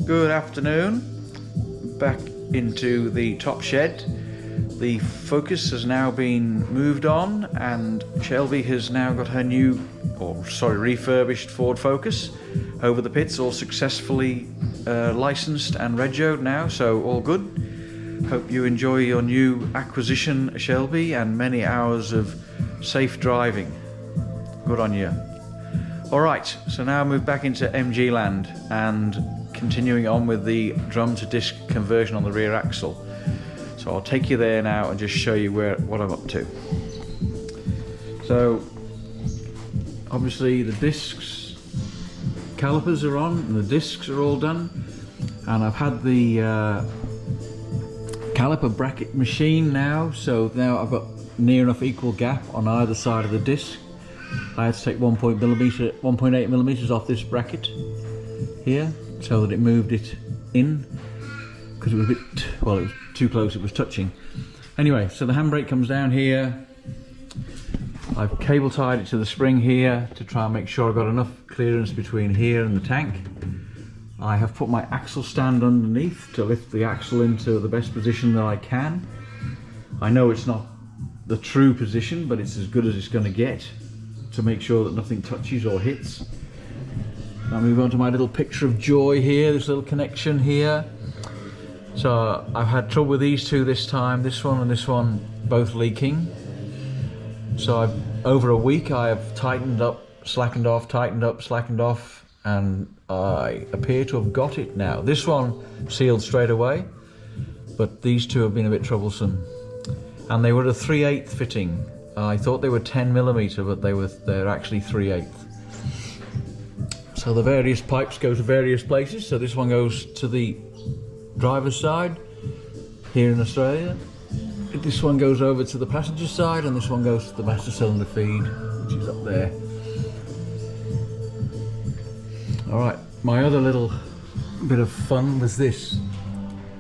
Good afternoon. Back into the top shed. The focus has now been moved on and Shelby has now got her refurbished Ford Focus over the pits, all successfully licensed and regoed now, so all good. Hope you enjoy your new acquisition, Shelby, and many hours of safe driving. Good on you. Alright, so now move back into MG land and continuing on with the drum to disc conversion on the rear axle. So I'll take you there now and just show you what I'm up to. So obviously the discs, calipers are on and the discs are all done, and I've had the caliper bracket machine now, so now I've got near enough equal gap on either side of the disc. I had to take 1.8 millimeters off this bracket here so that it moved it in, because it was a bit, well, it was too close, it was touching. Anyway, so the handbrake comes down here. I've cable tied it to the spring here to try and make sure I've got enough clearance between here and the tank. I have put my axle stand underneath to lift the axle into the best position that I can. I know it's not the true position, but it's as good as it's going to get to make sure that nothing touches or hits. I'll move on to my little picture of joy here, this little connection here. So I've had trouble with these two this time, this one and this one both leaking. So over a week I have tightened up, slackened off, tightened up, slackened off, and I appear to have got it now. This one sealed straight away, but these two have been a bit troublesome. And they were a 3/8 fitting. I thought they were 10mm, but they're actually 3/8. So the various pipes go to various places. So this one goes to the driver's side here in Australia. This one goes over to the passenger side, and this one goes to the master cylinder feed, which is up there. Alright, my other little bit of fun was this.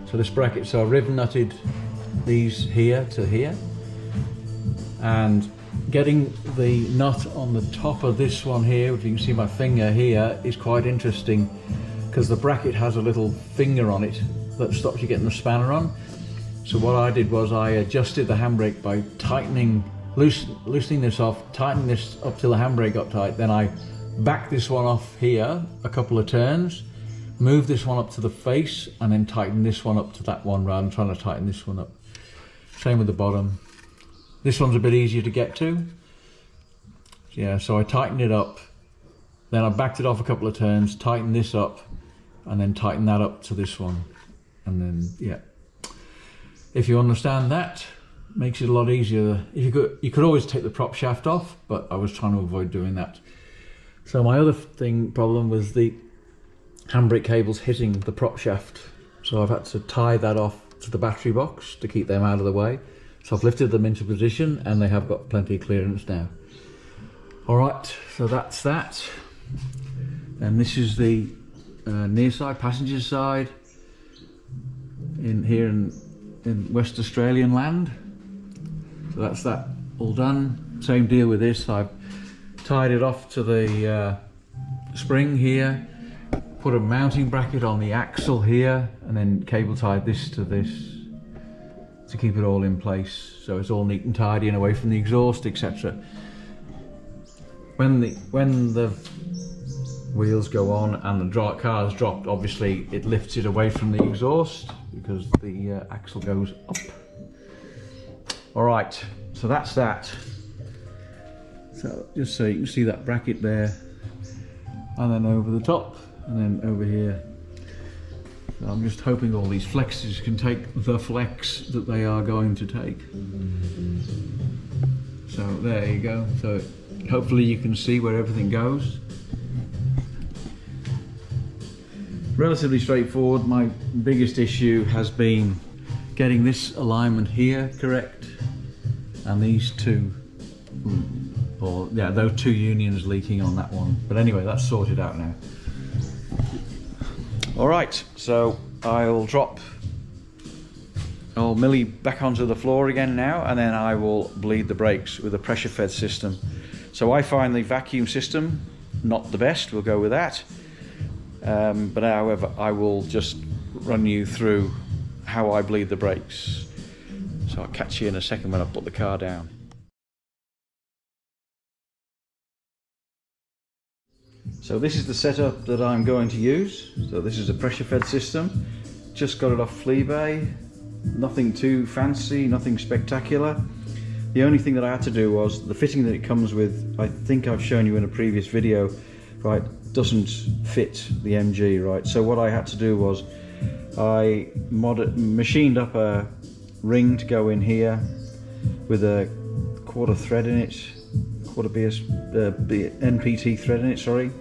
So this bracket, so I rivet nutted these here to here, and getting the nut on the top of this one here, if you can see my finger here, is quite interesting, because the bracket has a little finger on it that stops you getting the spanner on. So what I did was I adjusted the handbrake by tightening, loosening this off, tightening this up till the handbrake got tight, then I backed this one off here a couple of turns, moved this one up to the face, and then tightened this one up to that one rather than trying to tighten this one up. Same with the bottom. This one's a bit easier to get to. Yeah, so I tightened it up, then I backed it off a couple of turns, tightened this up, and then tightened that up to this one. And then, yeah. If you understand that, makes it a lot easier. You could always take the prop shaft off, but I was trying to avoid doing that. So my other problem was the handbrake cables hitting the prop shaft. So I've had to tie that off to the battery box to keep them out of the way. So I've lifted them into position and they have got plenty of clearance now. Alright, so that's that. And this is the near side, passenger side, here in West Australian land. So that's that all done. Same deal with this. I've tied it off to the spring here, put a mounting bracket on the axle here, and then cable tied this to this to keep it all in place, so it's all neat and tidy and away from the exhaust, etc. When the wheels go on and the car's dropped, obviously it lifts it away from the exhaust because the axle goes up. Alright, so that's that. So just so you can see that bracket there, and then over the top, and then over here. So I'm just hoping all these flexes can take the flex that they are going to take. So there you go. So hopefully you can see where everything goes. Relatively straightforward. My biggest issue has been getting this alignment here correct, and these two, or yeah, those two unions leaking on that one. But anyway, that's sorted out now. Alright, so I'll drop old Millie back onto the floor again now, and then I will bleed the brakes with a pressure fed system. So I find the vacuum system not the best, we'll go with that. But however, I will just run you through how I bleed the brakes. So I'll catch you in a second when I put the car down. So this is the setup that I'm going to use. So this is a pressure fed system. Just got it off Fleabay. Nothing too fancy, nothing spectacular. The only thing that I had to do was the fitting that it comes with, I think I've shown you in a previous video, right, doesn't fit the MG, right? So what I had to do was I machined up a ring to go in here with a quarter thread in it, quarter NPT thread in it, sorry.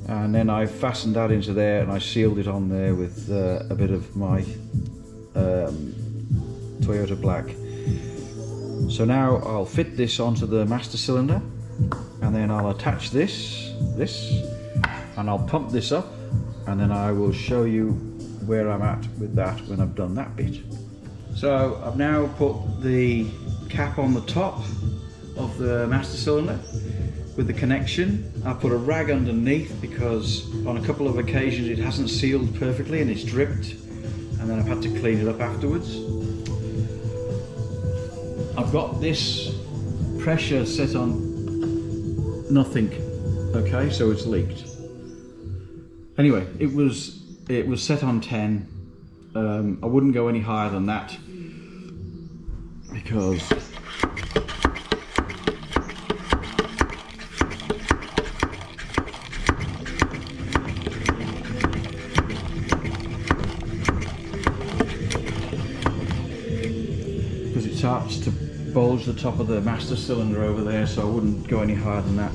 And then I fastened that into there and I sealed it on there with a bit of my Toyota Black. So now I'll fit this onto the master cylinder, and then I'll attach this, and I'll pump this up, and then I will show you where I'm at with that when I've done that bit. So I've now put the cap on the top of the master cylinder with the connection. I put a rag underneath because on a couple of occasions it hasn't sealed perfectly and it's dripped, and then I've had to clean it up afterwards. I've got this pressure set on nothing, okay, so it's leaked. Anyway, it was set on 10. I wouldn't go any higher than that because it starts to bulge the top of the master cylinder over there, so I wouldn't go any higher than that.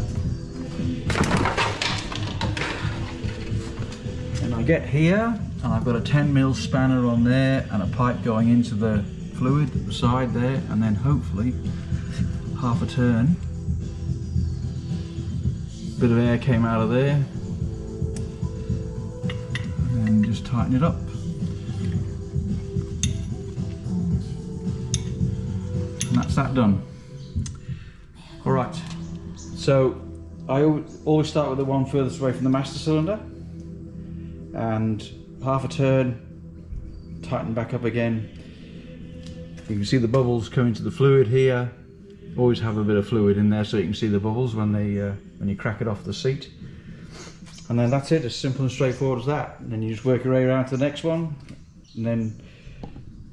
And I get here and I've got a 10mm spanner on there and a pipe going into the fluid at the side there, and then hopefully half a turn. Bit of air came out of there, and then just tighten it up. And that's that done. All right, so I always start with the one furthest away from the master cylinder, and half a turn, tighten back up again. You can see the bubbles coming to the fluid here. Always have a bit of fluid in there so you can see the bubbles when you crack it off the seat. And then that's it, as simple and straightforward as that. And then you just work your way around to the next one, and then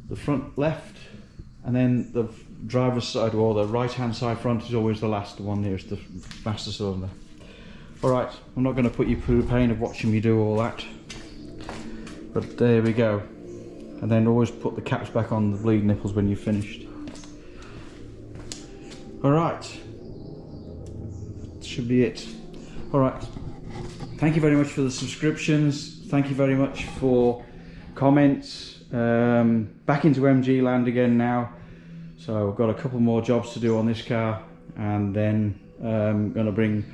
the front left, and then the driver's side, or the right hand side front, is always the last one nearest the master cylinder. Alright, I'm not going to put you through the pain of watching me do all that, but there we go. And then always put the caps back on the bleed nipples when you've finished. Alright, should be it. Alright, thank you very much for the subscriptions, thank you very much for comments. Back into MG land again now, so I've got a couple more jobs to do on this car, and then I'm going to bring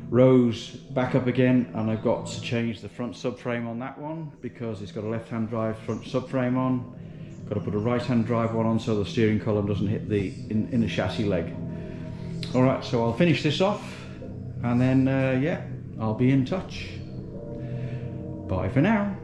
Rose back up again, and I've got to change the front subframe on that one because it's got a left-hand drive front subframe on. Got to put a right-hand drive one on so the steering column doesn't hit the inner chassis leg. Alright, so I'll finish this off, and then yeah, I'll be in touch. Bye for now.